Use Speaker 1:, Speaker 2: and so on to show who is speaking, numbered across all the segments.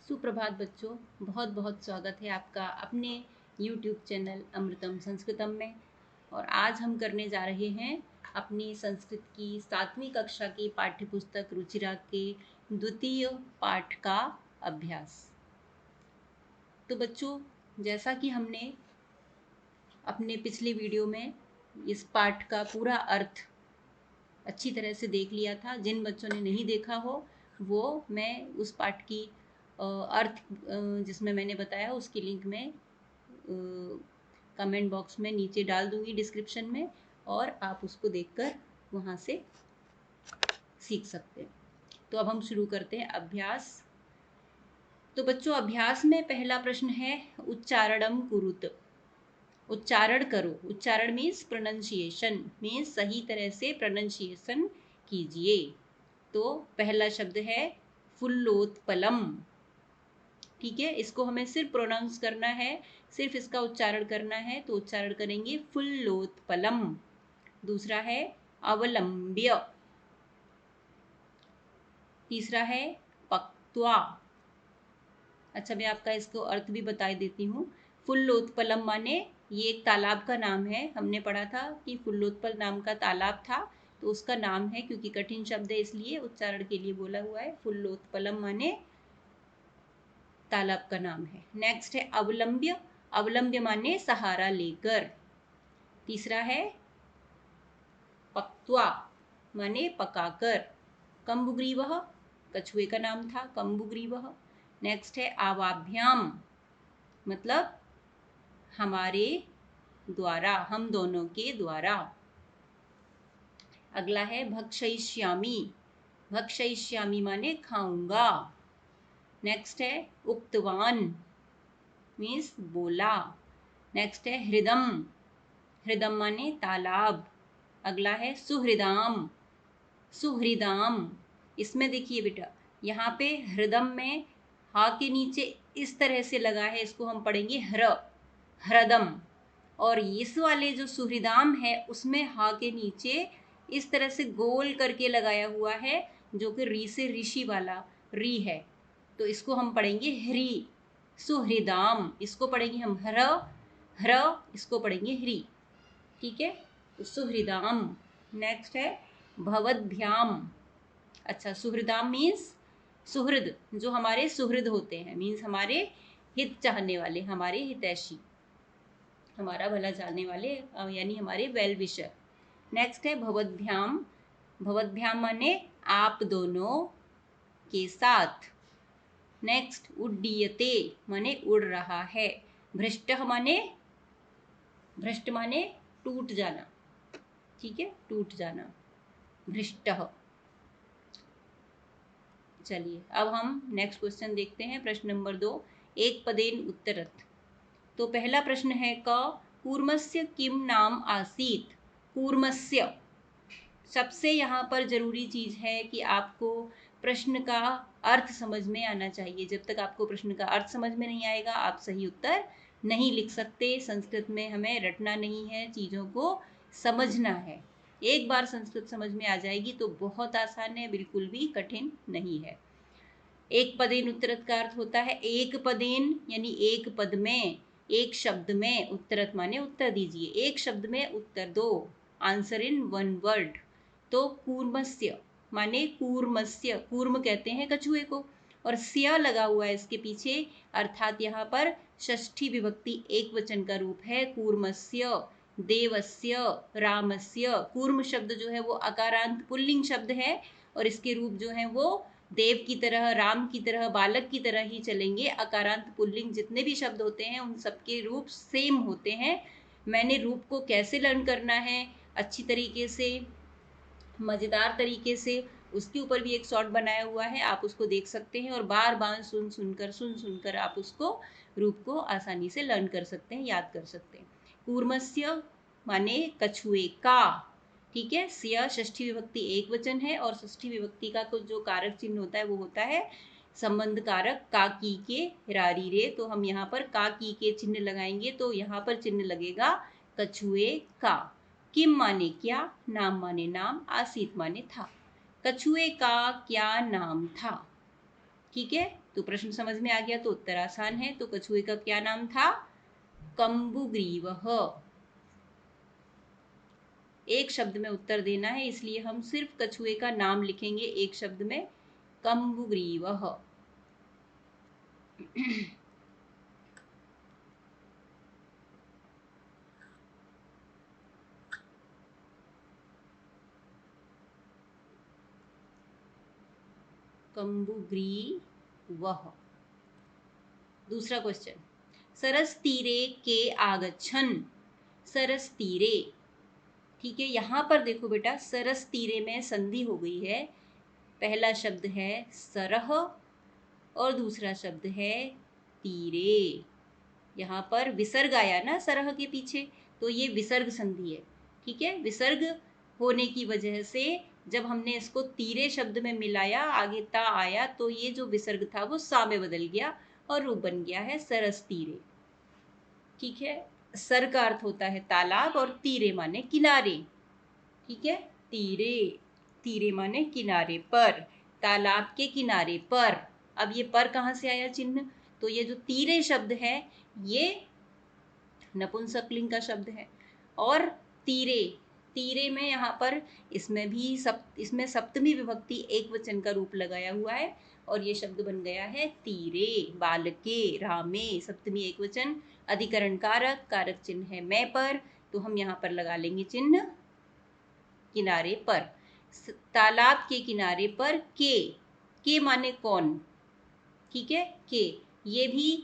Speaker 1: सुप्रभात बच्चों, बहुत बहुत स्वागत है आपका अपने YouTube चैनल अमृतम संस्कृतम में। और आज हम करने जा रहे हैं अपनी संस्कृत की 7वीं कक्षा की पाठ्य पुस्तक रुचिरा के द्वितीय पाठ का अभ्यास। तो बच्चों, जैसा कि हमने अपने पिछले वीडियो में इस पाठ का पूरा अर्थ अच्छी तरह से देख लिया था, जिन बच्चों ने नहीं देखा हो वो मैं उस पाठ की अर्थ जिसमें मैंने बताया उसकी लिंक में कमेंट बॉक्स में नीचे डाल दूंगी डिस्क्रिप्शन में, और आप उसको देखकर वहाँ से सीख सकते हैं। तो अब हम शुरू करते हैं अभ्यास। तो बच्चों, अभ्यास में पहला प्रश्न है उच्चारणम कुरुत। उच्चारण करो। उच्चारण मीन्स प्रोनंसिएशन, मीन्स सही तरह से प्रोनंसिएशन कीजिए। तो पहला शब्द है फुल्लोत्पलम। ठीक है, इसको हमें सिर्फ प्रोनाउंस करना है, सिर्फ इसका उच्चारण करना है, तो उच्चारण करेंगे फुल्लोत्पलम। दूसरा है अवलंब्य। तीसरा है पक्त्वा। अच्छा, मैं आपका इसको अर्थ भी बता देती हूँ। फुल्लोत्पलम माने ये एक तालाब का नाम है। हमने पढ़ा था कि फुल्लोत्पल नाम का तालाब था, तो उसका नाम है, क्योंकि कठिन शब्द है इसलिए उच्चारण के लिए बोला हुआ है। फुल्लोत्पलम माने तालाब का नाम है। नेक्स्ट है अवलंब्य। अवलंब्य माने सहारा लेकर। तीसरा है पक्त्वा माने पकाकर। कम्बुग्रीवः कछुए का नाम था, कम्बुग्रीवः। नेक्स्ट है आवाभ्याम, मतलब हमारे द्वारा, हम दोनों के द्वारा। अगला है भक्षयिष्यामि। भक्षयिष्यामि माने खाऊंगा। नेक्स्ट है उक्तवान, मीन्स बोला। नेक्स्ट है हृदम। हृदम माने तालाब। अगला है सुहृदाम। सुहृदाम, इसमें देखिए बेटा, यहाँ पे हृदम में हा के नीचे इस तरह से लगा है, इसको हम पढ़ेंगे ह्रदम। और इस वाले जो सुहृदाम है उसमें हा के नीचे इस तरह से गोल करके लगाया हुआ है, जो कि री से ऋषि वाला री है, तो इसको हम पढ़ेंगे ह्री। सुहृदाम, इसको पढ़ेंगे हम ह्र, इसको पढ़ेंगे ह्री। ठीक है, तो सुहृदाम। नेक्स्ट है भवद्भ्याम। अच्छा, सुहृदाम मीन्स सुहृद, जो हमारे सुहृद होते हैं, मीन्स हमारे हित चाहने वाले, हमारे हितैषी, हमारा भला चाहने वाले, यानी हमारे वेल विशर। नेक्स्ट है भवद्भ्याम। भवद्भ्याम माने आप दोनों के साथ। नेक्स्ट उड्डीयते माने उड़ रहा है। भ्रष्टः माने, भ्रष्ट माने टूट जाना। ठीक है, टूट जाना, भ्रष्टः। चलिए अब हम नेक्स्ट क्वेश्चन देखते हैं। प्रश्न नंबर 2, एक पदेन उत्तरत्। तो पहला प्रश्न है क कूर्मस्य किम नाम आसीत। कूर्मस्य, सबसे यहाँ पर जरूरी चीज है कि आपको प्रश्न का अर्थ समझ में आना चाहिए। जब तक आपको प्रश्न का अर्थ समझ में नहीं आएगा आप सही उत्तर नहीं लिख सकते। संस्कृत में हमें रटना नहीं है, चीज़ों को समझना है। एक बार संस्कृत समझ में आ जाएगी तो बहुत आसान है, बिल्कुल भी कठिन नहीं है। एक पदेन उत्तरत का अर्थ होता है एक पदेन, यानी एक पद में, एक शब्द में। उत्तरत माने उत्तर दीजिए, एक शब्द में उत्तर दो, आंसर इन वन वर्ड। तो कूर्मस्य माने कूर्मस्य, कूर्म कहते हैं कछुए को, और स्य लगा हुआ है इसके पीछे, अर्थात यहाँ पर षष्ठी विभक्ति एक वचन का रूप है। कूर्मस्य, देवस्य, रामस्य। कूर्म शब्द जो है वो अकारांत पुल्लिंग शब्द है, और इसके रूप जो है वो देव की तरह, राम की तरह, बालक की तरह ही चलेंगे। अकारांत पुल्लिंग जितने भी शब्द होते हैं उन सबके रूप सेम होते हैं। मैंने रूप को कैसे लर्न करना है अच्छी तरीके से, मज़ेदार तरीके से, उसके ऊपर भी एक शॉर्ट बनाया हुआ है, आप उसको देख सकते हैं, और बार बार सुन सुनकर आप उसको, रूप को आसानी से लर्न कर सकते हैं, याद कर सकते हैं। कूर्मस्य माने कछुए का। ठीक है, स्या षष्ठी विभक्ति एक वचन है, और षष्ठी विभक्ति का तो जो कारक चिन्ह होता है वो होता है संबंध कारक का, की के, रारी रे। तो हम यहाँ पर का की के चिन्ह लगाएंगे, तो यहाँ पर चिन्ह लगेगा कछुए का। किम माने क्या, नाम माने नाम, आसीत माने था। कछुए का क्या नाम था। ठीक है, तो प्रश्न समझ में आ गया तो उत्तर आसान है। तो कछुए का क्या नाम था? कम्बुग्रीवः। एक शब्द में उत्तर देना है, इसलिए हम सिर्फ कछुए का नाम लिखेंगे एक शब्द में, कम्बुग्रीवः। कम्बुग्रीवः। दूसरा क्वेश्चन, सरसतीरे के आगच्छन्। सरसतीरे, ठीक है, यहाँ पर देखो बेटा, सरसतीरे में संधि हो गई है। पहला शब्द है सरह और दूसरा शब्द है तीरे। यहाँ पर विसर्ग आया ना सरह के पीछे, तो ये विसर्ग संधि है। ठीक है, विसर्ग होने की वजह से जब हमने इसको तीरे शब्द में मिलाया, आगे ता आया, तो ये जो विसर्ग था वो सा में बदल गया और रूप बन गया है सरस तीरे। ठीक है, सर का अर्थ होता है तालाब और तीरे माने किनारे। ठीक है, तीरे, तीरे माने किनारे पर, तालाब के किनारे पर। अब ये पर कहाँ से आया चिन्ह? तो ये जो तीरे शब्द है ये नपुंसकलिंग का शब्द है। और तीरे, तीरे में यहाँ पर इसमें सप्तमी विभक्ति एक वचन का रूप लगाया हुआ है और ये शब्द बन गया है तीरे। बालके, रामे, सप्तमी एक वचन, अधिकरण कारक, कारक चिन्ह है मैं पर, तो हम यहाँ पर लगा लेंगे चिन्ह किनारे पर। तालाब के किनारे पर के माने कौन? ठीक है, के, ये भी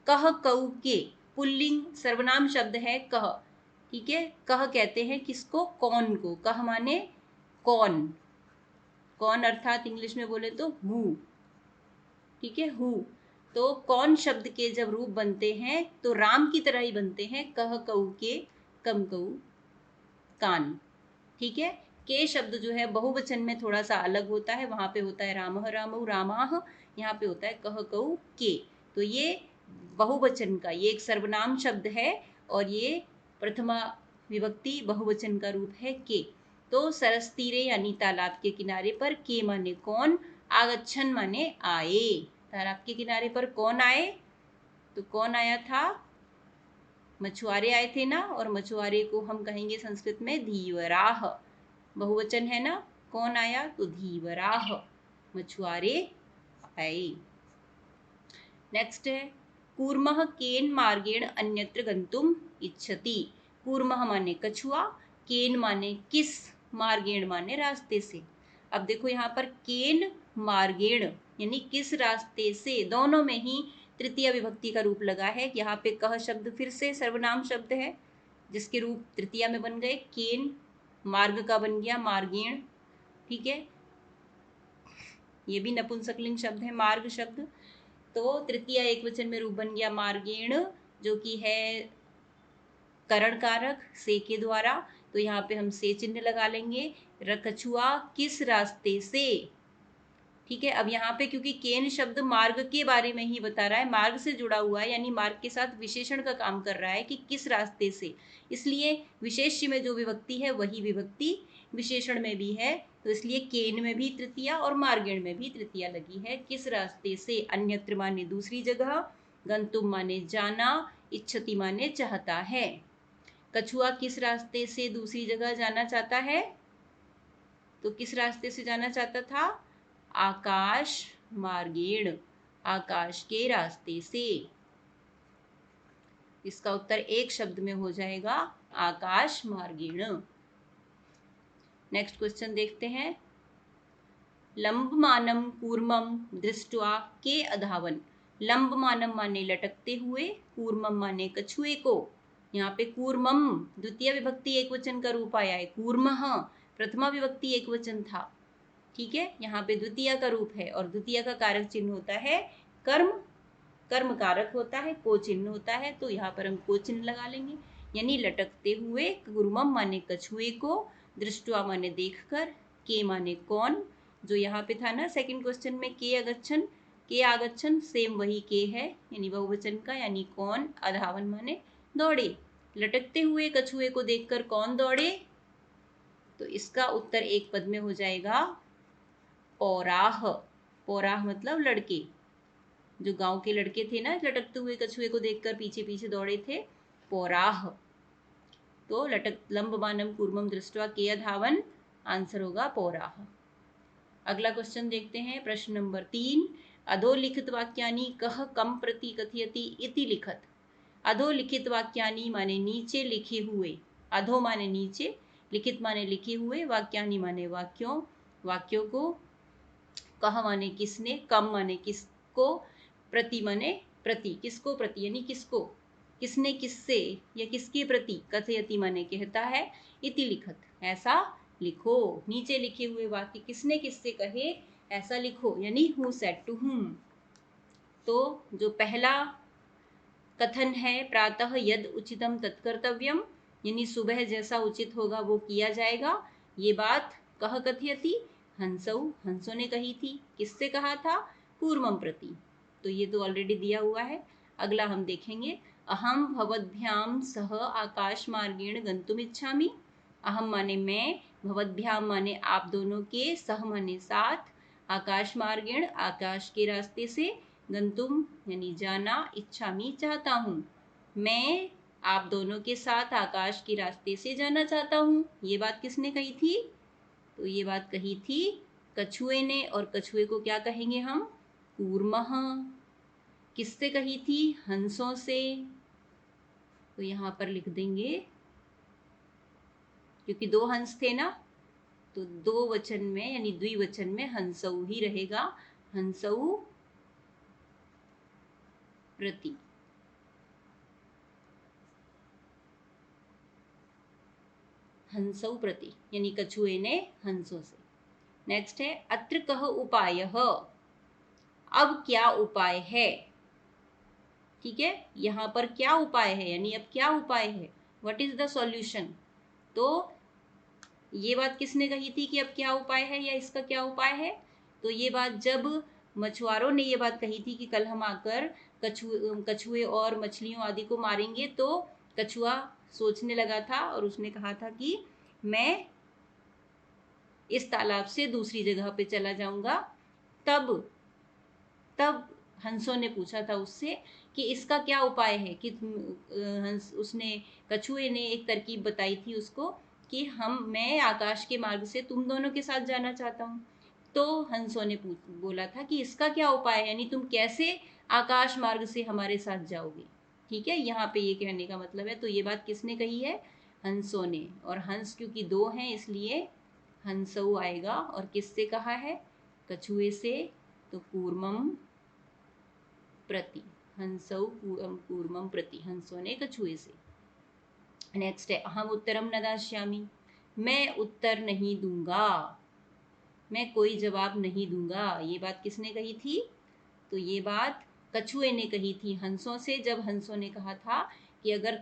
Speaker 1: कह कऊ के पुल्लिंग सर्वनाम शब्द है कह। ठीक है, कह कहते हैं किसको? कौन को। कह माने कौन, कौन अर्थात इंग्लिश में बोले तो हु। ठीक है, हु। तो कौन शब्द के जब रूप बनते हैं तो राम की तरह ही बनते हैं, कह कऊ के, कम कऊ कान। ठीक है, के शब्द जो है बहुवचन में थोड़ा सा अलग होता है, वहां पे होता है रामः रामौ रामाः, यहाँ पे होता है कह कऊ के। तो ये बहुवचन का, ये एक सर्वनाम शब्द है और ये प्रथमा विभक्ति बहुवचन का रूप है के। तो सरस तीरे यानी तालाब के किनारे पर, के माने कौन, आगच्छन माने आए। तालाब के किनारे पर कौन आए? तो कौन आया था? मछुआरे आए थे ना, और मछुआरे को हम कहेंगे संस्कृत में धीवराह। बहुवचन है ना, कौन आया? तो धीवराह, मछुआरे आए। नेक्स्ट है कूर्मः केन मार्गेण अन्यत्र गंतुम इच्छति। कूर्मः माने कछुआ, केन माने किस, मार्गेण माने रास्ते से। अब देखो यहाँ पर केन मार्गेण यानी किस रास्ते से, दोनों में ही तृतीय विभक्ति का रूप लगा है। यहाँ पे कह शब्द फिर से सर्वनाम शब्द है जिसके रूप तृतीया में बन गए। केन मार्ग का बन गया मार्गेण। ठीक है, ये भी नपुंसकलिंग शब्द है मार्ग शब्द। तो तृतीया एक वचन में रूप बन गया मार्गेण, जो कि है करण कारक से के द्वारा। तो यहाँ पे हम से चिन्ह लगा लेंगे। कछुआ किस रास्ते से। ठीक है, अब यहाँ पे क्योंकि केन शब्द मार्ग के बारे में ही बता रहा है, मार्ग से जुड़ा हुआ है, यानी मार्ग के साथ विशेषण का काम कर रहा है कि किस रास्ते से, इसलिए विशेष्य में जो विभक्ति है वही विभक्ति विशेषण में भी है। तो इसलिए केन में भी तृतीया और मार्गेण में भी तृतीया लगी है। किस रास्ते से, अन्यत्र माने दूसरी जगह, गंतुम माने जाना, इच्छति माने चाहता है। कछुआ किस रास्ते से दूसरी जगह जाना चाहता है? तो किस रास्ते से जाना चाहता था? आकाश मार्गेण, आकाश के रास्ते से। इसका उत्तर एक शब्द में हो जाएगा आकाश मार्गेण। नेक्स्ट क्वेश्चन देखते हैं। लंबमानम कूर्मम दृष्ट्वा के अधावन। लंबमानम माने लटकते हुए, कूर्मम माने कछुए को। यहाँ पे कूर्मम द्वितीय विभक्ति एक वचन का रूप आया है, कूर्मः प्रथमा विभक्ति एक वचन था। ठीक है, यहाँ पे द्वितीय का रूप है और द्वितीय का कारक चिन्ह होता है कर्म, कर्म कारक होता है, को चिन्ह होता है, तो यहाँ पर हम को चिन्ह लगा लेंगे। यानी लटकते हुए, कूर्मम माने कछुए को, दृष्टवा माने देखकर, के माने कौन, जो यहाँ पे था ना सेकंड क्वेश्चन में के अगच्छन, के आगच्छन सेम वही के है, यानी बहुवचन का, यानी कौन। अधावन माने दौड़े। लटकते हुए कछुए को देखकर कौन दौड़े? तो इसका उत्तर एक पद में हो जाएगा पौराह। पौराह मतलब लड़के, जो गांव के लड़के थे ना लटकते हुए कछुए को देखकर पीछे पीछे दौड़े थे, पौराह। तो लटक लंबमानं कूर्मं दृष्ट्वा कियद्धावन्, आंसर होगा पौराह। अगला क्वेश्चन देखते हैं, प्रश्न नंबर 3। अधोलिखित वाक्यानि कः कम प्रति कथयति इति लिखत। अधोलिखित वाक्यानि माने नीचे लिखे हुए, अधो माने नीचे, लिखित माने लिखे हुए, वाक्यानि माने वाक्यों, वाक्यों को, कह माने किसने, कम माने किसको, प्रति माने प्रति, किसको प्रति यानी किसको, किसने किससे या किसके प्रति, कथयति माने कहता है, इति लिखत ऐसा लिखो। नीचे लिखे हुए वाक्य किसने किससे कहे ऐसा लिखो, यानी हु सेड टू हुम। तो जो पहला कथन है, प्रातः यद उचितम तत्कर्तव्यम, यानी सुबह जैसा उचित होगा वो किया जाएगा, ये बात कह कथयति, हंसौ, हंसों ने कही थी। किससे कहा था, कूर्मं प्रति। तो ये तो ऑलरेडी दिया हुआ है। अगला हम देखेंगे, अहम भवद्भ्याम सह आकाश मार्गेण गंतुम इच्छामि। अहम माने मैं, भवद्भ्याम माने आप दोनों के, सह माने साथ, आकाश मार्गेण आकाश के रास्ते से, गंतुम यानी जाना, इच्छामि चाहता हूँ। मैं आप दोनों के साथ आकाश के रास्ते से जाना चाहता हूँ। ये बात किसने कही थी, तो ये बात कही थी कछुए ने, और कछुए को क्या कहेंगे हम, कूर्मः। किससे कही थी, हंसों से। तो यहाँ पर लिख देंगे, क्योंकि दो हंस थे ना, तो दो वचन में यानी द्विवचन में हंसौ ही रहेगा, हंसौ प्रति। हंसौ प्रति यानी कछुए ने हंसों से। नेक्स्ट है, अत्र कः उपायः, अब क्या उपाय है। ठीक है, यहाँ पर क्या उपाय है, यानी अब क्या उपाय है, व्हाट इज द सॉल्यूशन। तो ये बात किसने कही थी कि अब क्या उपाय है या इसका क्या उपाय है, तो ये बात जब मछुआरों ने ये बात कही थी कि कल हम आकर कछुए और मछलियों आदि को मारेंगे, तो कछुआ सोचने लगा था और उसने कहा था कि मैं इस तालाब से दूसरी जगह पे चला जाऊंगा। तब हंसों ने पूछा था उससे कि इसका क्या उपाय है, कि उसने कछुए ने एक तरकीब बताई थी उसको कि मैं आकाश के मार्ग से तुम दोनों के साथ जाना चाहता हूँ। तो हंसों ने बोला था कि इसका क्या उपाय है, यानी तुम कैसे आकाश मार्ग से हमारे साथ जाओगे। ठीक है, यहाँ पे ये कहने का मतलब है। तो ये बात किसने कही है, हंसों ने। और हंस क्योंकि दो हैं इसलिए हंसौ आएगा। और किससे कहा है, कछुए से, तो कूर्मम प्रति, हंसौ कूर्मम प्रति, हंसों ने कछुए से। नेक्स्ट है, अहम उत्तरम न दास्यामि, मैं उत्तर नहीं दूंगा, मैं कोई जवाब नहीं दूंगा। ये बात किसने कही थी, तो ये बात कछुए ने कही थी हंसों से, जब हंसों ने कहा था कि अगर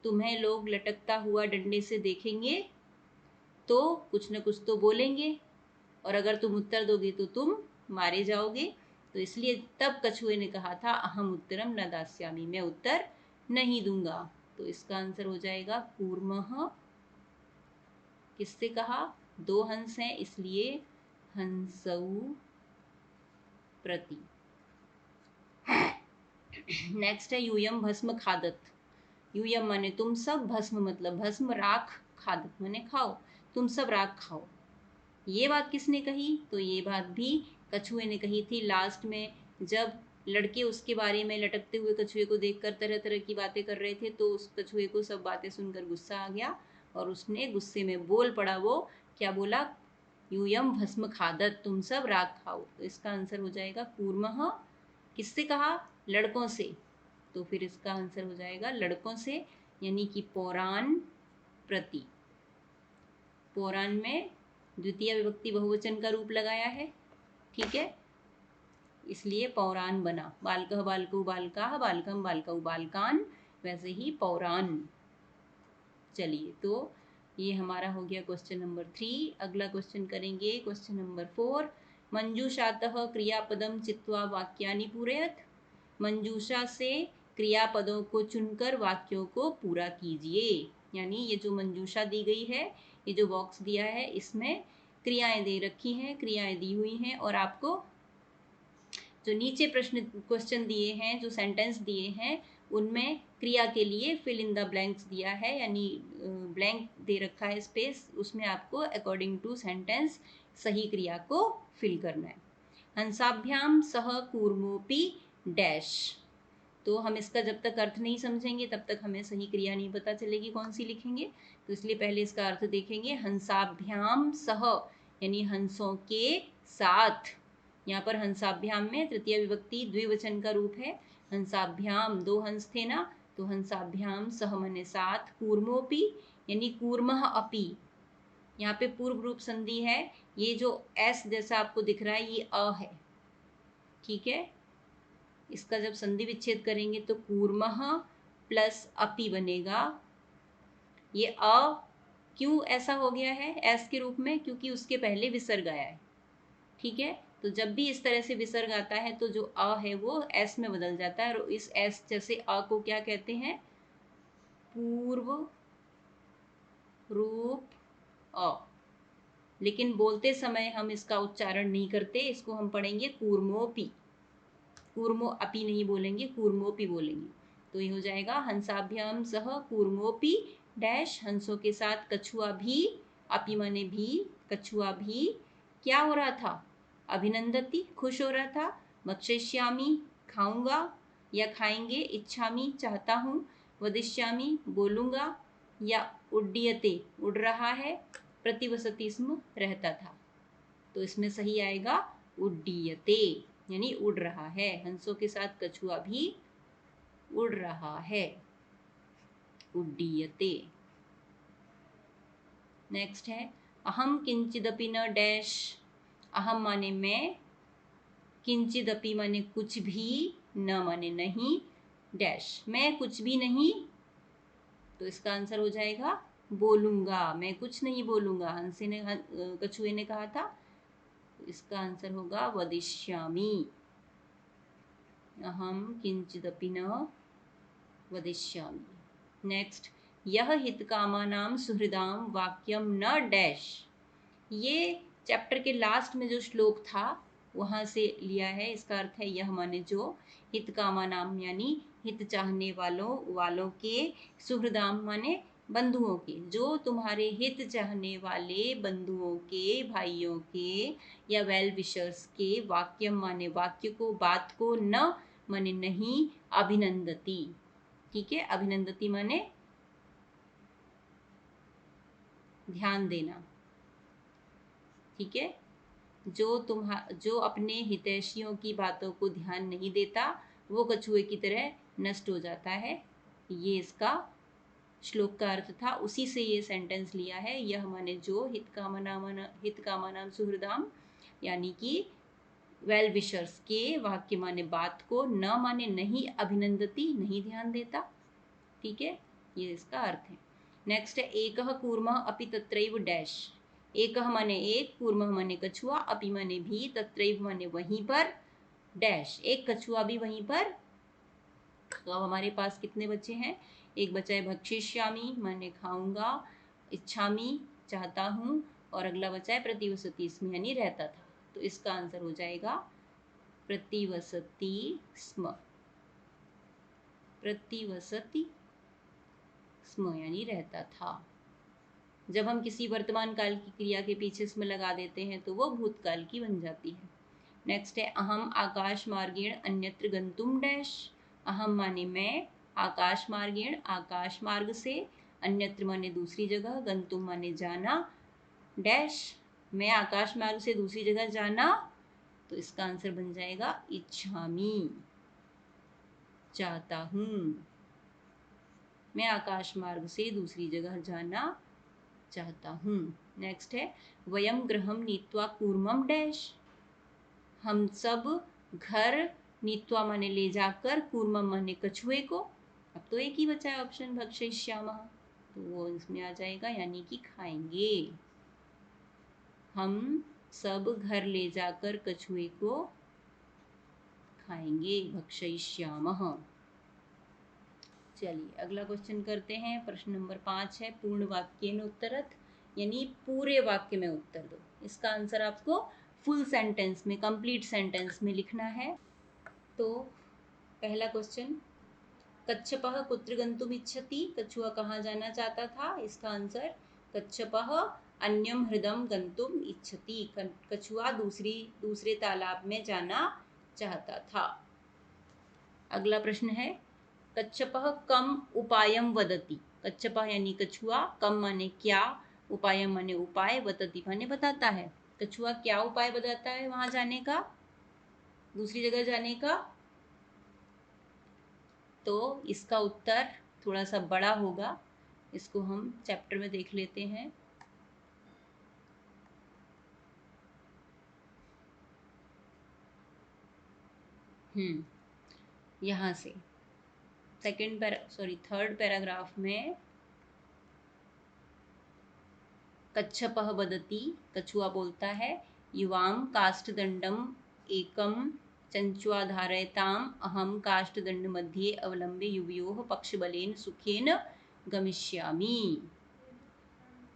Speaker 1: तुम्हें लोग लटकता हुआ डंडे से देखेंगे तो कुछ न कुछ तो बोलेंगे, और अगर तुम उत्तर दोगे तो तुम मारे जाओगे। तो इसलिए तब कछुए ने कहा था, अहम उत्तरम न दास्यामि, मैं उत्तर नहीं दूंगा। तो इसका आंसर हो जाएगा कूर्मः। किससे कहा, दो हंस हैं इसलिए हंसौ प्रति। नेक्स्ट है, यूयम भस्म खादत। यूयम माने तुम सब, भस्म मतलब भस्म, राख, खादत माने खाओ, तुम सब राख खाओ। ये बात किसने कही, तो ये बात भी कछुए ने कही थी लास्ट में, जब लड़के उसके बारे में लटकते हुए कछुए को देखकर तरह तरह की बातें कर रहे थे, तो उस कछुए को सब बातें सुनकर गुस्सा आ गया और उसने गुस्से में बोल पड़ा। वो क्या बोला, यूयम भस्म खादत, तुम सब राख खाओ। तो इसका आंसर हो जाएगा कूर्मः। किससे कहा, लड़कों से, तो फिर इसका आंसर हो जाएगा लड़कों से, यानी कि पौराण प्रति। पौराण में द्वितीय विभक्ति बहुवचन का रूप लगाया है। ठीक है, इसलिए पौराण बना, बालकः बालकौ बालकाः, बालकं बालकौ बालकान, वैसे ही पौराण। चलिए, तो ये हमारा हो गया क्वेश्चन नंबर 3। अगला क्वेश्चन करेंगे क्वेश्चन नंबर 4। मंजूषातः क्रियापदम चित्वा वाक्यानि पूरयत। मंजूषा से क्रियापदों को चुनकर वाक्यों को पूरा कीजिए। यानी ये जो मंजूषा दी गई है, ये जो बॉक्स दिया है, इसमें क्रियाएं दे रखी हैं, क्रियाएं दी हुई हैं और आपको जो नीचे क्वेश्चन दिए हैं, जो सेंटेंस दिए हैं, उनमें क्रिया के लिए फिल इन द ब्लैंक्स दिया है, यानी ब्लैंक दे रखा है स्पेस, उसमें आपको अकॉर्डिंग टू सेंटेंस सही क्रिया को फिल करना है। हंसाभ्याम सह कूर्मोपि डैश। तो हम इसका जब तक अर्थ नहीं समझेंगे तब तक हमें सही क्रिया नहीं पता चलेगी कौन सी लिखेंगे। तो इसलिए पहले इसका अर्थ देखेंगे। हंसाभ्याम सह यानी हंसों के साथ। यहाँ पर हंसाभ्याम में तृतीय विभक्ति द्विवचन का रूप है। हंसाभ्याम दो हंस थे ना, तो हंसाभ्याम सह मने साथ, कूर्मोपि यानी कूर्मः अपि, यहाँ पे पूर्व रूप संधि है। ये जो एस जैसा आपको दिख रहा है ये अ है, ठीक है। इसका जब संधि विच्छेद करेंगे तो कूर्मः प्लस अपि बनेगा। ये अ क्यों ऐसा हो गया है एस के रूप में, क्योंकि उसके पहले विसर्ग आया है, ठीक है। तो जब भी इस तरह से विसर्ग आता है तो जो अ है वो एस में बदल जाता है, और इस एस जैसे अ को क्या कहते हैं, पूर्व रूप अ। लेकिन बोलते समय हम इसका उच्चारण नहीं करते, इसको हम पढ़ेंगे कूर्मोपि। कूर्मो अपि नहीं बोलेंगे, कूर्मोपि बोलेंगे। तो ये हो जाएगा हंसाभ्याम सह कूर्मोपि डैश, हंसों के साथ कछुआ भी, अपि माने भी, कछुआ भी क्या हो रहा था, अभिनंदती खुश हो रहा था, भक्षयिष्यामि खाऊंगा या खाएंगे, इच्छामि चाहता हूँ, वदिष्यामि बोलूंगा, या उड्डीयते उड़ रहा है, प्रतिवसति स्म रहता था। तो इसमें सही आएगा उड्डीयते यानी उड़ रहा है, हंसों के साथ कछुआ भी उड़ रहा है, उड्डीयते। नेक्स्ट है अहम किंचिदपि न डैश। अहम माने मैं, किंचिदपि माने कुछ भी, न माने नहीं, डैश मैं कुछ भी नहीं। तो इसका आंसर हो जाएगा बोलूंगा, मैं कुछ नहीं बोलूंगा, हंसे ने कछुए ने कहा था। तो इसका आंसर होगा वदिष्यामि। अहम किंचिदपि न वदिष्यामि। नेक्स्ट यह हितकामानां सुहृदां वाक्यम न डैश। ये चैप्टर के लास्ट में जो श्लोक था वहां से लिया है। इसका अर्थ है यह माने जो, हितकामानां यानी हित चाहने वालों के, सुहृदाम माने बंधुओं के, जो तुम्हारे हित चाहने वाले बंधुओं के, भाइयों के या वेल विशर्स के, वाक्यम माने वाक्य को, बात को, न माने नहीं, अभिनंदती, ठीक है। अभिनंदती माने ध्यान देना, ठीक है। जो अपने हितैषियों की बातों को ध्यान नहीं देता वो कछुए की तरह नष्ट हो जाता है। ये इसका श्लोक का अर्थ था, उसी से ये सेंटेंस लिया है। यह माने जो, हितकामानां सुहृदाम यानी कि वेल विशर्स के, वाक्य माने बात को, न माने नहीं, अभिनंदती नहीं ध्यान देता, ठीक है। ये इसका अर्थ है। नेक्स्ट है एकः कूर्मः अपि तत्रैव डैश। एकः माने एक, कूर्मः माने कछुआ, अपि माने भी, तत्रैव माने वहीं पर, डैश एक कछुआ भी वहीं पर। तो अब हमारे पास कितने बच्चे हैं, एक बचा है भक्षिष्यामि माने खाऊंगा, इच्छामि चाहता हूँ, और अगला बचा है प्रतिवसति स्म यानी रहता था। तो इसका आंसर हो जाएगा प्रतिवसति स्म, प्रतिवसति स्म यानी रहता था। जब हम किसी वर्तमान काल की क्रिया के पीछे स्म लगा देते हैं तो वो भूतकाल की बन जाती है। नेक्स्ट है अहम आकाश मार्गेण अन्यत्र गंतुम डैश। अहम माने मैं, आकाश मार्गेण आकाश मार्ग से, अन्यत्र माने दूसरी जगह, गंतुम माने जाना, डैश मैं आकाश मार्ग से दूसरी जगह जाना। तो इसका आंसर बन जाएगा इच्छामि, चाहता हूँ, मैं आकाश मार्ग से दूसरी जगह जाना चाहता हूँ। नेक्स्ट है वयम गृहम नीत्वा कूर्मम डैश। हम सब घर, नीत्वा माने ले जाकर, कूर्मम माने कछुए को। अब तो एक ही बचा है ऑप्शन भक्षयिष्यामः, तो वो इसमें आ जाएगा यानी कि खाएंगे। हम सब घर ले जाकर कछुए को खाएंगे, भक्षयिष्यामः। चलिए अगला क्वेश्चन करते हैं। प्रश्न नंबर 5 है पूर्ण वाक्येन उत्तरत, यानी पूरे वाक्य में उत्तर दो। इसका आंसर आपको फुल सेंटेंस में, कंप्लीट सेंटेंस में लिखना है। तो पहला क्वेश्चन, कच्छपः कुत्र गन्तुम् इच्छति, कछुआ कहाँ जाना चाहता था। इसका आंसर कच्छपः अन्यम हृदम गन्तुम् इच्छति, कछुआ दूसरे तालाब में जाना चाहता था। अगला प्रश्न है, कच्छपः कम उपायम वदति, कच्छपः यानी कछुआ, कम माने क्या, उपायम माने उपाय, वदति माने बताता है। कछुआ क्या उपाय बताता है वहां जाने का, दूसरी जगह जाने का। तो इसका उत्तर थोड़ा सा बड़ा होगा, इसको हम चैप्टर में देख लेते हैं। यहाँ से थर्ड पैराग्राफ में कच्छपः वदति, कछुआ बोलता है, युवाम काष्ठदंडम एकम चंचुआ धारयताम अहम काष्ठदंड मध्ये अवलंबे युवयोः पक्षबलेन सुखेन गमिष्यामि।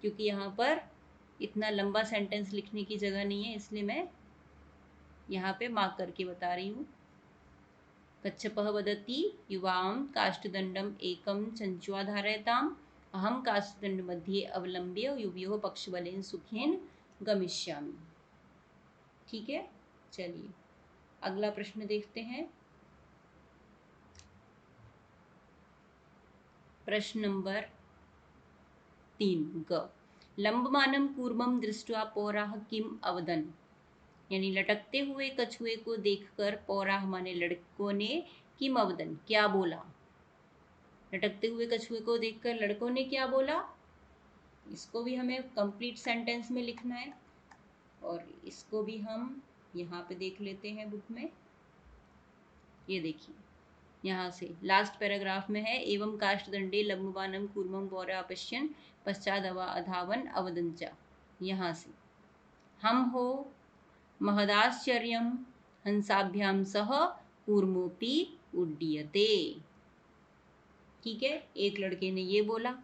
Speaker 1: क्योंकि यहाँ पर इतना लंबा सेंटेंस लिखने की जगह नहीं है, इसलिए मैं यहाँ पे मार्क करके बता रही हूँ। कच्छपः वदति युवाम काष्ठदंडम एकम चंचुआ धारयताम अहम काष्ठदंड मध्ये अवलंब्य युवयोः पक्षबलेन सुखेन गमिष्यामि। ठीक है, चलिए अगला प्रश्न देखते हैं। प्रश्न नंबर 3 ग, लंबमानं कूर्मं दृष्ट्वा पौराः किम अवदन्, यानी लटकते हुए कछुए को देखकर पौराह माने लड़कों ने किम अवदन क्या बोला। लटकते हुए कछुए को देखकर लड़कों ने क्या बोला, इसको भी हमें कंप्लीट सेंटेंस में लिखना है और इसको भी हम यहाँ पे देख लेते हैं बुक में। ये देखिए यहाँ से लास्ट पैराग्राफ में है, एवं काष्ठदंडे लंबमानं कूर्मं पौरा अपश्यन् पश्चाद अधावन अवदंचा। यहाँ से हम हो महदाश्चर्यं हंसाभ्याम सह कूर्मोपि उड्डीयते। ठीक है, एक लड़के ने ये बोला,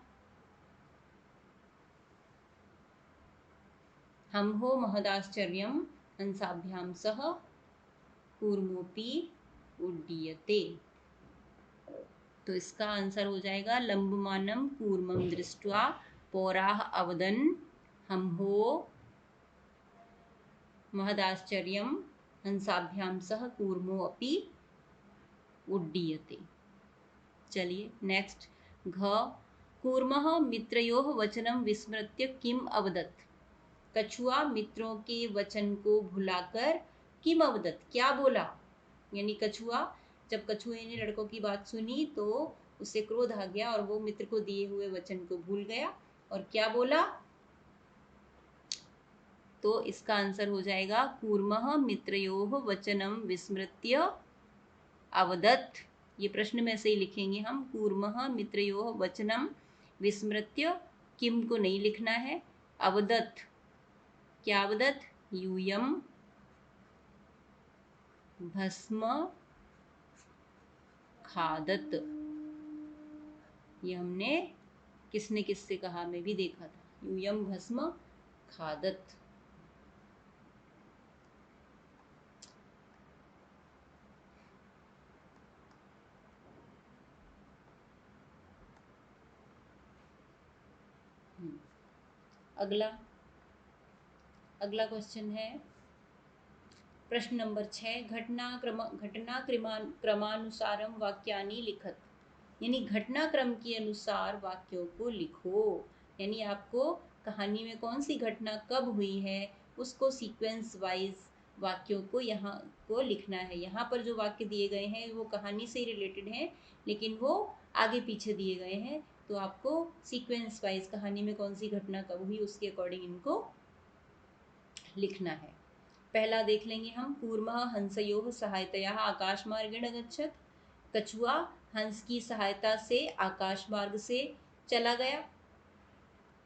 Speaker 1: हम हो महदाश्चर्यं हंसाभ्याम सह कूर्मोपि उड्डीयते। तो इसका आंसर हो जाएगा लंबमानं कूर्मं दृष्ट्वा पौराः अवदन् हम हो महदाश्चर्यं हंसाभ्याम सह कूर्मो अपि उड्डीयते। चलिए नेक्स्ट, घ, कूर्मः मित्रयोः वचनं विस्मृत्य किम अवदत्, कछुआ मित्रों के वचन को भुलाकर किम अवदत् क्या बोला। यानी कछुआ, जब कछुए ने लड़कों की बात सुनी तो उसे क्रोध आ गया और वो मित्र को दिए हुए वचन को भूल गया और क्या बोला। तो इसका आंसर हो जाएगा कूर्मः मित्रयोः वचनं विस्मृत्य अवदत्। ये प्रश्न में से ही लिखेंगे हम, कूर्मः मित्रयोः वचनं विस्मृत्य, किम को नहीं लिखना है, अवदत् क्या अवदत्, यूयं भस्म खादत। ये हमने किसने किससे कहा में भी देखा था, यूयं भस्म खादत। अगला क्वेश्चन है प्रश्न नंबर 6, क्रमानुसारम वाक्यानि लिखत, यानी घटनाक्रम के अनुसार वाक्यों को लिखो। यानी आपको कहानी में कौन सी घटना कब हुई है उसको सीक्वेंस वाइज वाक्यों को यहाँ को लिखना है। यहाँ पर जो वाक्य दिए गए हैं वो कहानी से रिलेटेड हैं, लेकिन वो आगे पीछे दिए गए हैं, तो आपको सीक्वेंस वाइज कहानी में कौन सी घटना कब हुई उसके अकॉर्डिंग इनको लिखना है। पहला देख लेंगे हम, कूर्मः हंसयोः सहायतया आकाशमार्गेण गच्छत्, कछुआ हंस की सहायता से आकाश मार्ग से चला गया।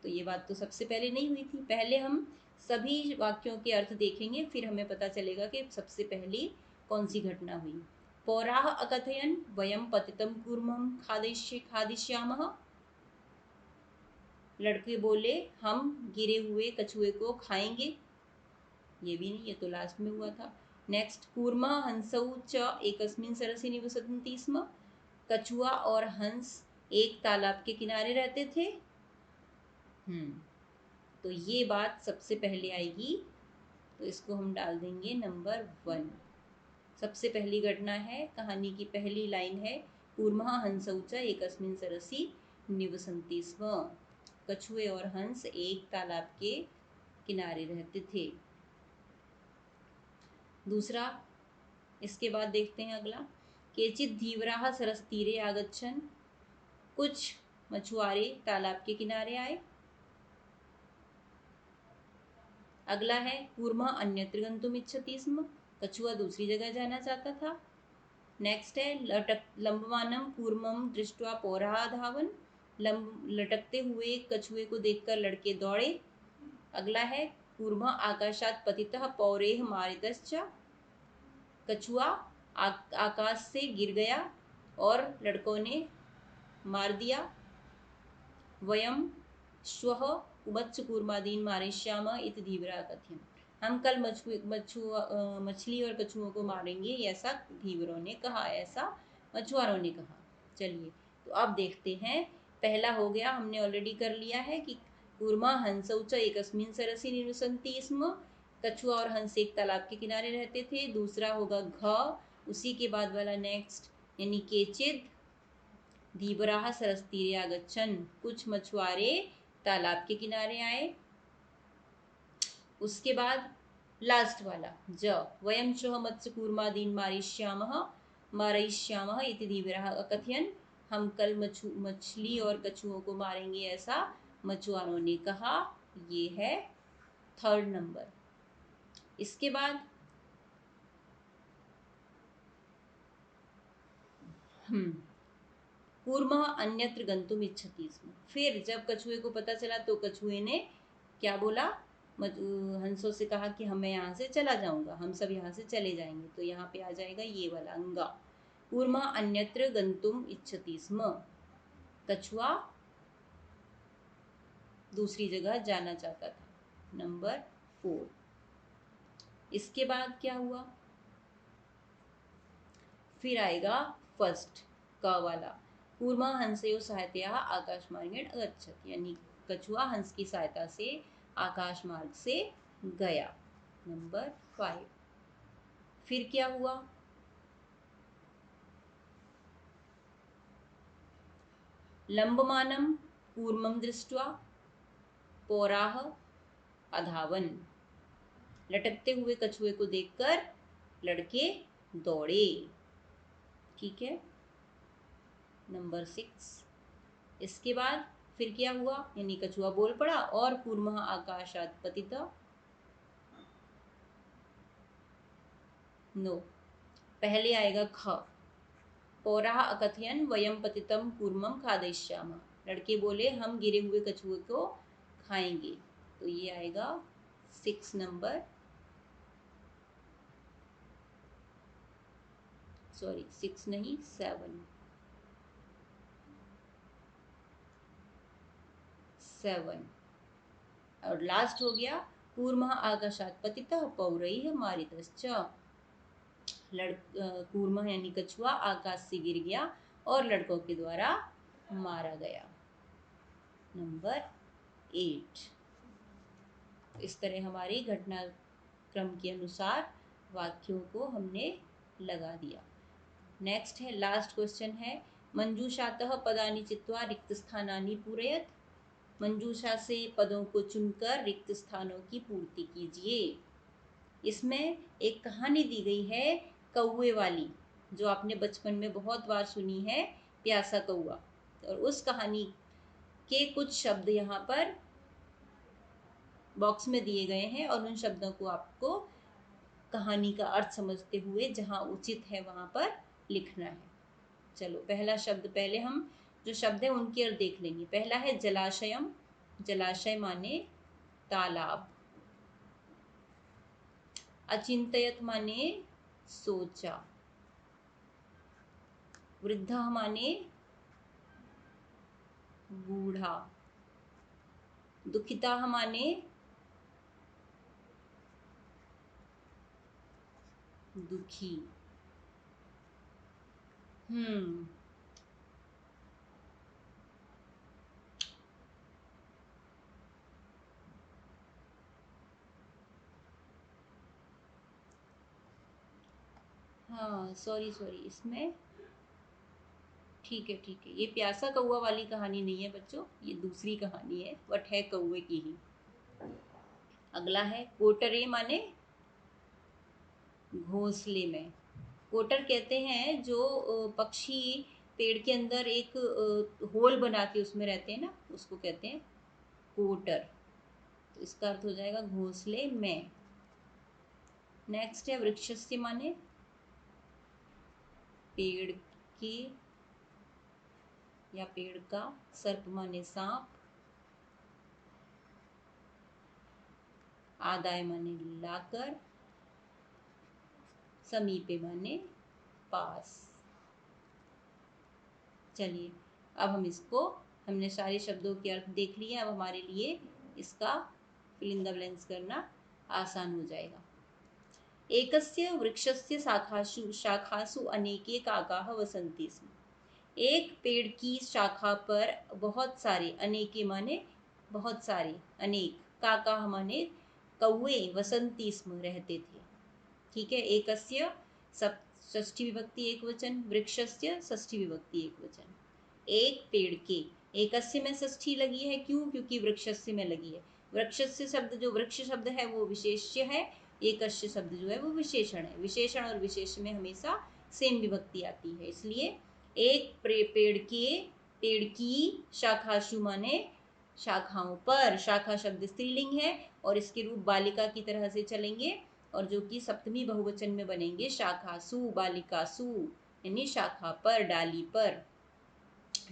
Speaker 1: तो ये बात तो सबसे पहले नहीं हुई थी, पहले हम सभी वाक्यों के अर्थ देखेंगे, फिर हमें पता चलेगा कि सबसे पहली कौन सी घटना हुई। पौराः अकथयन् वयं पतितं कूर्मं खादिष्यामः, लड़के बोले हम गिरे हुए कछुए को खाएंगे। ये भी नहीं, ये तो लास्ट में हुआ था। नेक्स्ट, कूर्मा हंसौ च एकस्मिन् सरसि निवसन्ति स्म। कछुआ और हंस एक तालाब के किनारे रहते थे। तो ये बात सबसे पहले आएगी, तो इसको हम डाल देंगे नंबर 1। सबसे पहली घटना है, कहानी की पहली लाइन है, कूर्मः हंसौ च एकस्मिन् सरसि निवसन्ति स्म। कछुए और हंस एक तालाब के किनारे रहते थे। दूसरा, इसके बाद देखते हैं अगला, केचित् धीवराः सरसतीरे आगच्छन्। कुछ मछुआरे तालाब के किनारे आए। अगला है, कूर्मः अन्यत्र गन्तुम् इच्छति स्म। कछुआ दूसरी जगह जाना चाहता था। नेक्स्ट है, लंबमानं कूर्मं दृष्ट्वा पौरः अधावन्। लटकते हुए कछुए को देखकर लड़के दौड़े। अगला है, कूर्मः आकाशात् पतितः पौरेः मारितश्च। कछुआ आकाश से गिर गया और लड़कों ने मार दिया। वयं श्वः उमत्सकूर्मादीन् मारिष्यामः इति धीवराः कथयन्। हम कल मछली और कछुओं को मारेंगे, ऐसा धीवरों ने कहा, ऐसा मछुआरों ने कहा। चलिए, तो अब देखते हैं। पहला हो गया, हमने ऑलरेडी कर लिया है कि कूर्मा हंसौ च एकस्मिन् सरसि निवसन्ति स्म। कछुआ और हंस एक तालाब के किनारे रहते थे। दूसरा होगा घ, उसी के बाद वाला नेक्स्ट, यानी केचित् धीवराः सरसतीरे आगच्छन्। कुछ मछुआरे तालाब के किनारे आए। उसके बाद लास्ट वाला ज, वयं श्वः मत्स्यकूर्मादीन् मारयिष्यामः इति धीवराः अकथयन्। हम कल मछली और कछुओं को मारेंगे, ऐसा मछुआरों ने कहा। ये है थर्ड नंबर। इसके बाद कूर्मः अन्यत्र गन्तुम् इच्छति स्म। फिर जब कछुए को पता चला तो कछुए ने क्या बोला, हंसों से कहा कि मैं यहाँ से चला जाऊंगा, हम सब यहाँ से चले जाएंगे। तो यहाँ पे आ जाएगा ये वाला अंगा, कूर्मः अन्यत्र गन्तुम् इच्छति स्म। कछुआ दूसरी जगह जाना चाहता था। नंबर 4। इसके बाद क्या हुआ, फिर आएगा फर्स्ट क वाला, कूर्मः हंसयोः सहायतया आकाशमार्गेण अगच्छत्। यानी कछुआ हंस की सहायता से आकाश मार्ग से गया। नंबर 5। फिर क्या हुआ, लंबमानं कूर्मं दृष्ट्वा पौराः अधावन्। लटकते हुए कछुए को देखकर लड़के दौड़े। ठीक है, नंबर 6। इसके बाद फिर क्या हुआ, यानी कछुआ बोल पड़ा और कूर्मः आकाशात् पतितः। नो, पहले आएगा ख, पौराः अकथयन् वयं पतितं कूर्मं खादयिष्यामः। लड़के बोले हम गिरे हुए कछुए को खाएंगे। तो ये आएगा 6 नंबर, सॉरी 6 नहीं 7। और लास्ट हो गया, कूर्मः आकाशात् पतितः पौरैः मारितश्च। कूर्मः यानी कछुआ आकाश से गिर गया और लड़कों के द्वारा मारा गया। नंबर 8। इस तरह हमारी घटनाक्रम के अनुसार वाक्यों को हमने लगा दिया। नेक्स्ट है, लास्ट क्वेश्चन है, मंजूषातः पदानि चित्वा रिक्त स्थानानि पूरयत। मंजूषा से पदों को चुनकर रिक्त स्थानों की पूर्ति कीजिए। इसमें एक कहानी दी गई है कौवे वाली, जो आपने बचपन में बहुत बार सुनी है, प्यासा कौआ। और उस कहानी के कुछ शब्द यहाँ पर बॉक्स में दिए गए हैं और उन शब्दों को आपको कहानी का अर्थ समझते हुए जहाँ उचित है वहाँ पर लिखना है। चलो, पहला शब्द पहले हम जो शब्द है उनकी अर्थ देख लेंगे। पहला है जलाशयम। जलाशय माने तालाब। अचिंतयत माने सोचा। वृद्धा माने बूढ़ा। दुखिता माने दुखी। हम्म हाँ, सॉरी सॉरी, इसमें ठीक है, ये प्यासा कौवा वाली कहानी नहीं है बच्चों, ये दूसरी कहानी है, बट है कौवे की ही। अगला है कोटरे माने घोंसले में। कोटर कहते हैं जो पक्षी पेड़ के अंदर एक होल बना के उसमें रहते हैं ना, उसको कहते हैं कोटर। तो इसका अर्थ हो जाएगा घोंसले में। नेक्स्ट है वृक्षस्य माने पेड़ के या पेड़ का, सर्प माने सांप, आदाय माने लाकर, समीपे माने पास। चलिए, अब हमने सारे शब्दों के अर्थ देख लिए। अब हमारे लिए इसका फिल इन द ब्लैंक्स करना आसान हो जाएगा। एकस्य वृक्षस्य शाखासु शाखासु अनेके काकाः वसन्ति स्म। एक पेड़ की शाखा पर बहुत सारे, अनेके माने बहुत सारे, अनेक, काकाः माने कौवे, वसन्ति स्म रहते थे। ठीक है, एकस्य सब षष्ठी विभक्ति एक वचन, वृक्षस्य षष्ठी विभक्ति एक वचन। एक पेड़ के, एकस्य में षष्ठी लगी है, क्यों? क्योंकि वृक्षस्य में लगी है। वृक्षस्य शब्द, जो वृक्ष शब्द है वो विशेष्य है, एकस्य शब्द जो है वो विशेषण है। विशेषण और विशेष में हमेशा सेम विभक्ति आती है, इसलिए एक पेड़ की शाखाशु माने शाखाओं पर, शाखा शब्द स्त्रीलिंग है और इसके रूप बालिका की तरह से चलेंगे, और जो कि सप्तमी बहुवचन में बनेंगे शाखासु, बालिकासु, यानी शाखा पर, डाली पर,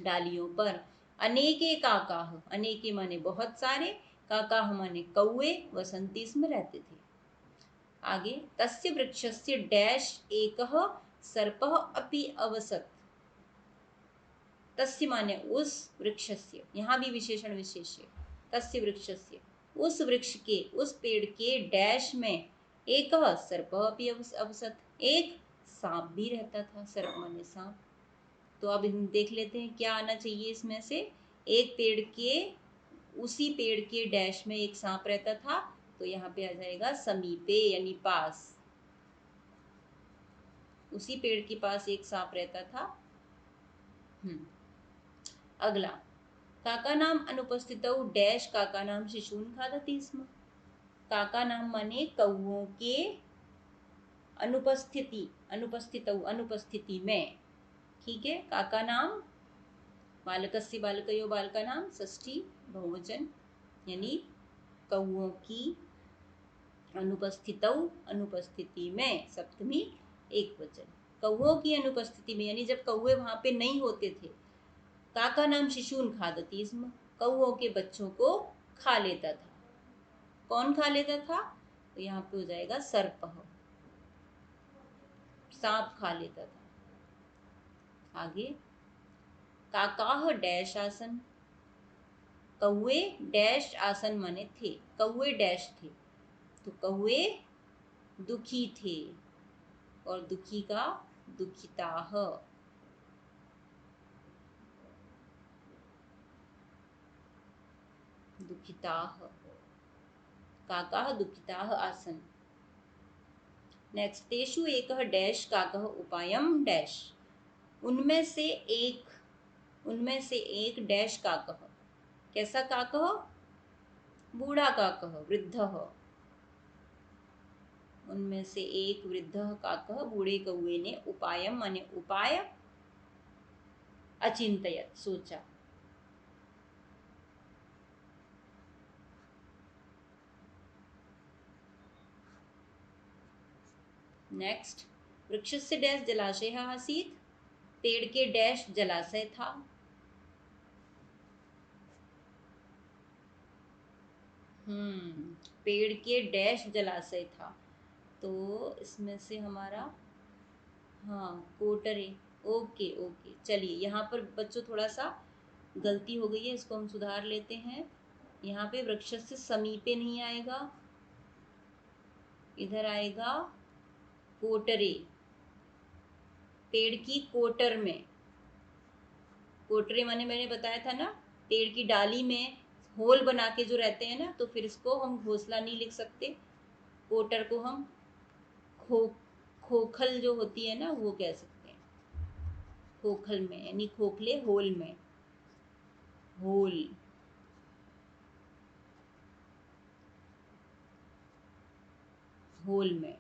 Speaker 1: डालियों पर। अनेके काकाह, अनेके माने बहुत सारे, काकाह माने कौवे, वसंती इसमें रहते थे। आगे, तस्य वृक्षस्य डैश एकः सर्पः अपि अवसत्। तस्य माने उस वृक्षस्य, यहाँ भी विशेषण विशेष्य, तस्य वृक्षस्य, उस वृक्ष के, उस पेड़ के डैश में एक सर्पः अपि अवसत्, एक सांप भी रहता था। सर्प माने सांप। तो अब हम देख लेते हैं क्या आना चाहिए इसमें से। एक पेड़ के, उसी पेड़ के डैश में एक सांप रहता था, तो यहाँ पे आ जाएगा समीपे यानी पास। उसी पेड़ के पास एक सांप रहता था। अगला, काका नाम अनुपस्थितौ डैश काका नाम शिशून खादति स्म। काका नाम माने कौओं के अनुपस्थिति, अनुपस्थितौ अनुपस्थिति में। ठीक है, काका नाम, बालकस्य बालकयो बालका नाम, षष्ठी बहुवचन, यानी कौओं की, अनुपस्थितौ अनुपस्थिति में, सप्तमी एक वचन। कौओं की अनुपस्थिति में यानी जब कौए वहां पे नहीं होते थे। काका नाम शिशून खादति स्म, कौओं के बच्चों को खा लेता था। कौन खा लेता था? तो यहाँ पे हो जाएगा सर्पः, सांप खा लेता था। आगे, काकाह डैश आसन, कौए डैश आसन माने थे, कौए डैश थे, तो कौए दुखी थे, और दुखी का दुखिताह, दुखिताह, काकाह दुखिताह आसन। नेक्स्ट, तेषु एकः डैश काकः उपायम डैश। उनमें से एक डैश काकः, कैसा काकः? बूढ़ा काकः, वृद्धः। उनमें से एक वृद्धः काकः, बूढ़े कौए ने, उपायम माने उपाय, अचिंतयत सोचा। नेक्स्ट, वृक्षस्य डैश जलाशयः आसीत्, पेड़ के डैश जलाशय था। पेड़ के डैश जलाशय था, तो इसमें से हमारा, हाँ, कोटरे। ओके ओके, चलिए यहाँ पर बच्चों थोड़ा सा गलती हो गई है, इसको हम सुधार लेते हैं। यहाँ पे वृक्ष से समीपे नहीं आएगा, इधर आएगा कोटरे, पेड़ की कोटर में, कोटरे माने मैंने बताया था ना, पेड़ की डाली में होल बना के जो रहते हैं ना, तो फिर इसको हम घोंसला नहीं लिख सकते, कोटर को हम खो खोखल जो होती है ना वो कह सकते हैं, खोखल में यानी खोखले, होल में, होल, होल में।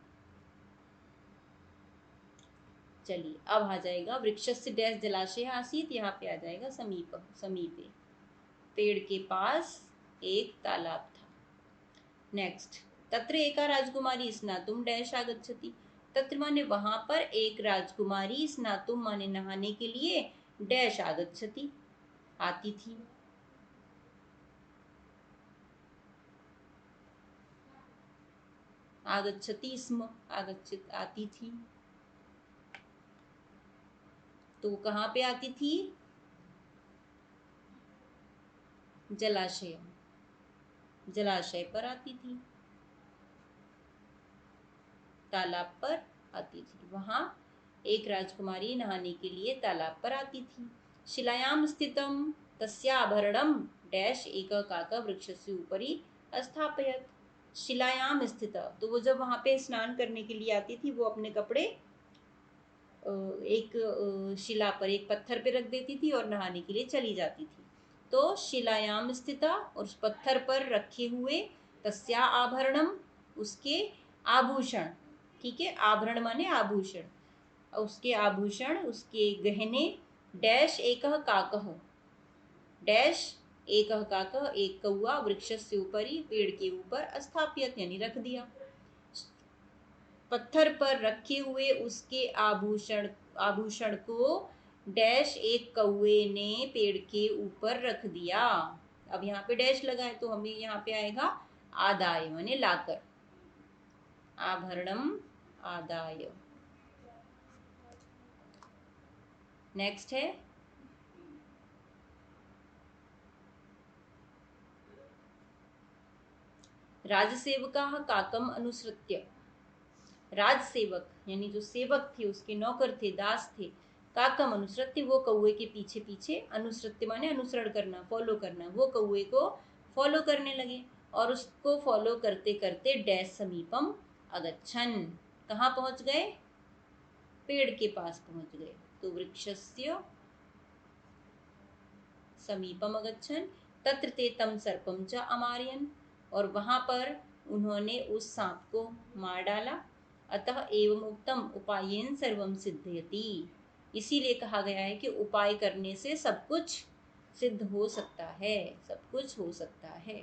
Speaker 1: चलिए अब आ जाएगा वृक्षस्य डैश जलाशय आसीत, यहाँ पे आ जाएगा समीप, समीपे, पेड़ के पास एक तालाब था। नेक्स्ट, तत्र एका राजकुमारी स्नातुम डैश आगच्छति, तत्र माने वहां पर एक राजकुमारी, स्नातुम माने नहाने के लिए, डैश आगच्छति आती थी, आगच्छति स्म, आगच्छत आती थी, तो कहाँ पे आती थी, जलाशय, जलाशय पर आती थी, तालाब पर आती थी, वहां एक राजकुमारी नहाने के लिए तालाब पर आती थी। शिलायाम स्थितम तस्याभरणम डैश एक काका वृक्षस्य ऊपरी स्थापयत, शिलायाम स्थित, तो वो जब वहां पे स्नान करने के लिए आती थी वो अपने कपड़े एक शिला पर, एक पत्थर पे रख देती थी और नहाने के लिए चली जाती थी। तो शिलायाम स्थिता, और उस पत्थर पर रखे हुए, तस्या आभरणम, उसके आभूषण, ठीक है, आभरण माने आभूषण, उसके आभूषण, उसके गहने, डैश एक काकह, डैश एक काकह, एक कौआ, वृक्षस्य ऊपरी, पेड़ के ऊपर, स्थापित यानी रख दिया, पत्थर पर रखे हुए उसके आभूषण, आभूषण को डैश एक कौए ने पेड़ के ऊपर रख दिया। अब यहाँ पे डैश लगा है तो हमें यहाँ पे आएगा आदाय माने लाकर, आभरणम आदाय। नेक्स्ट है राजसेवका काकम अनुसृत्य, राजसेवक यानी जो सेवक थे, उसके नौकर थे, दास थे, काकम अनुसृत्य, वो कौए के पीछे पीछे, अनुसृत्य माने अनुसरण करना, फॉलो करना, वो कौए को फॉलो करने लगे, और उसको फॉलो करते करते डैश समीपम अगच्छन, कहाँ पहुंच गए, पेड़ के पास पहुंच गए, तो वृक्षस्य समीपम अगच्छन, तत्र ते तम सर्पम च अमारयन, और वहां पर उन्होंने उस सांप को मार डाला, अतः एवं उत्तम उपायेन सर्वम सिद्धयति, इसीलिए कहा गया है कि उपाय करने से सब कुछ सिद्ध हो सकता है, सब कुछ हो सकता है।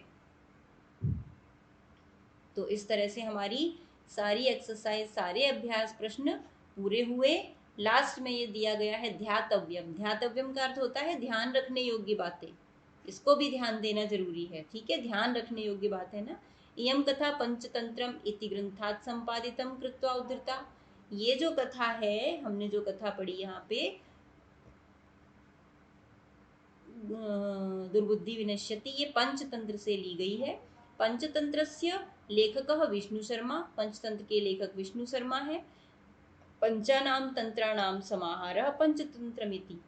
Speaker 1: तो इस तरह से हमारी सारी एक्सरसाइज, सारे अभ्यास प्रश्न पूरे हुए। लास्ट में ये दिया गया है ध्यातव्यम, ध्यातव्यम का अर्थ होता है ध्यान रखने योग्य बातें, इसको भी ध्यान देना जरूरी है, ठीक है, ध्यान रखने योग्य बात है ना। इयम कथा पंचतंत्रम इति ग्रंथात् संपादितम कृत्वा उद्धृता, ये जो कथा है, हमने जो कथा पढ़ी यहाँ पे, दुर्बुद्धि विनश्यति, ये पंचतंत्र से ली गई है। पंचतंत्रस्य लेखकः विष्णु शर्मा, पंचतंत्र के लेखक विष्णु शर्मा है। पंचानाम तंत्राणाम समाहारः पंचतंत्रमिति,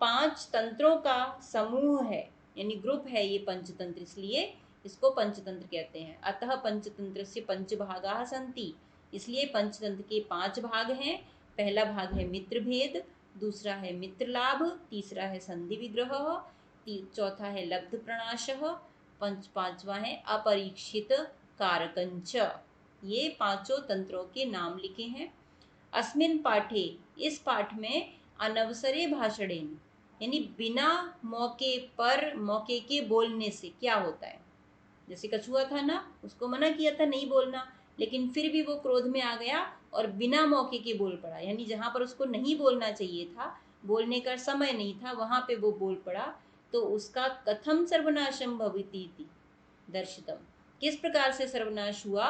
Speaker 1: 5 तंत्रों का समूह है, यानी ग्रुप है ये पंचतंत्र, इसलिए इसको पंचतंत्र कहते हैं। अतः पंचतंत्रस्य पंचभागाः सन्ति, इसलिए पंचतंत्र के 5 भाग हैं। पहला भाग है मित्र भेद, दूसरा है मित्र लाभ, तीसरा है संधि विग्रह, चौथा है लब्ध प्रणाशः, पांचवा है अपरीक्षित कारकंच। ये 5 तंत्रों के नाम लिखे हैं। अस्मिन् पाठे, इस पाठ में, अनवसरे भाषणेन, यानी बिना मौके पर, मौके के बोलने से क्या होता है, जैसे कछुआ था ना, उसको मना किया था नहीं बोलना, लेकिन फिर भी वो क्रोध में आ गया और बिना मौके के बोल पड़ा, यानी जहां पर उसको नहीं बोलना चाहिए था, बोलने का समय नहीं था, वहां पे वो बोल पड़ा, तो उसका कथम सर्वनाशम भविति दर्शितम, किस प्रकार से सर्वनाश हुआ,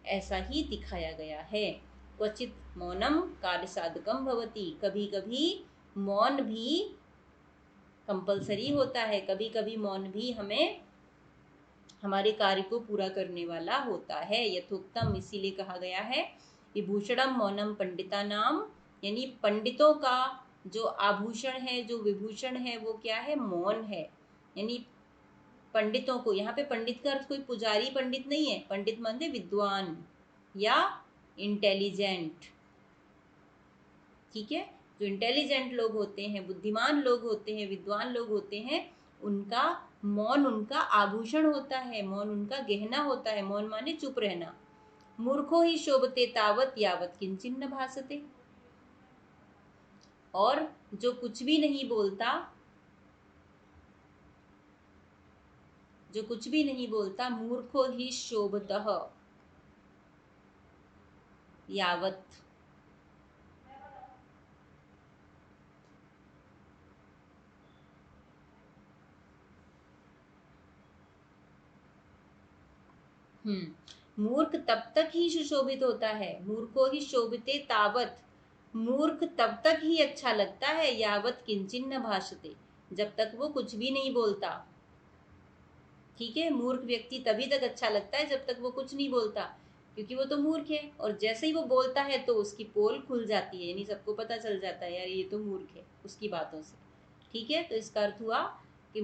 Speaker 1: ऐसा ही दिखाया गया है। क्वचित मौनम कार्य साधकम भवति, कभी कभी मौन भी कंपलसरी होता है, कभी कभी मौन भी हमें, हमारे कार्य को पूरा करने वाला होता है। यथोक्तम, इसीलिए कहा गया है विभूषणम मौनम पंडितानाम, यानी पंडितों का जो आभूषण है, जो विभूषण है, वो क्या है? मौन है। यानी पंडितों को, यहाँ पे पंडित का अर्थ कोई पुजारी पंडित नहीं है, पंडित माने विद्वान या इंटेलिजेंट। ठीक है, जो इंटेलिजेंट लोग होते हैं, बुद्धिमान लोग होते हैं, विद्वान लोग होते हैं, उनका मौन उनका आभूषण होता है, मौन उनका गहना होता है। मौन माने चुप रहना। मूर्खो ही शोभते तावत यावत किंचिन न भासते, और जो कुछ भी नहीं बोलता, जो कुछ भी नहीं बोलता, मूर्खो ही शोभतः यावत। मूर्ख तब तक ही सुशोभित होता है, मूर्खो ही शोभते तावत, मूर्ख तब तक ही अच्छा लगता है, यावत किंचिन न भाषते, जब तक वो कुछ भी नहीं बोलता। ठीक है, मूर्ख व्यक्ति तभी तक अच्छा लगता है जब तक वो कुछ नहीं बोलता, क्योंकि वो तो मूर्ख है, और जैसे ही वो बोलता है तो उसकी पोल खुल जाती है, यानी सबको पता चल जाता है यार ये तो मूर्ख है उसकी बातों से। ठीक है, तो इसका अर्थ हुआ कि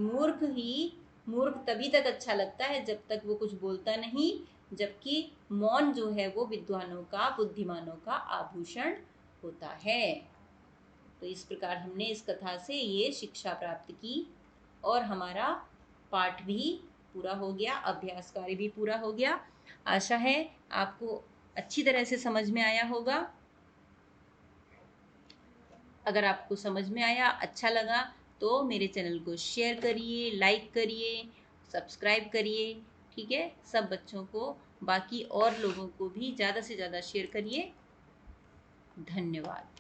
Speaker 1: मूर्ख तभी तक अच्छा लगता है जब तक वो कुछ बोलता नहीं, जबकि मौन जो है वो विद्वानों का, बुद्धिमानों का आभूषण होता है। तो इस प्रकार हमने इस कथा से ये शिक्षा प्राप्त की, और हमारा पाठ भी पूरा हो गया, अभ्यास कार्य भी पूरा हो गया। आशा है आपको अच्छी तरह से समझ में आया होगा। अगर आपको समझ में आया, अच्छा लगा, तो मेरे चैनल को शेयर करिए, लाइक करिए, सब्सक्राइब करिए। ठीक है, सब बच्चों को, बाकी और लोगों को भी ज़्यादा से ज़्यादा शेयर करिए। धन्यवाद।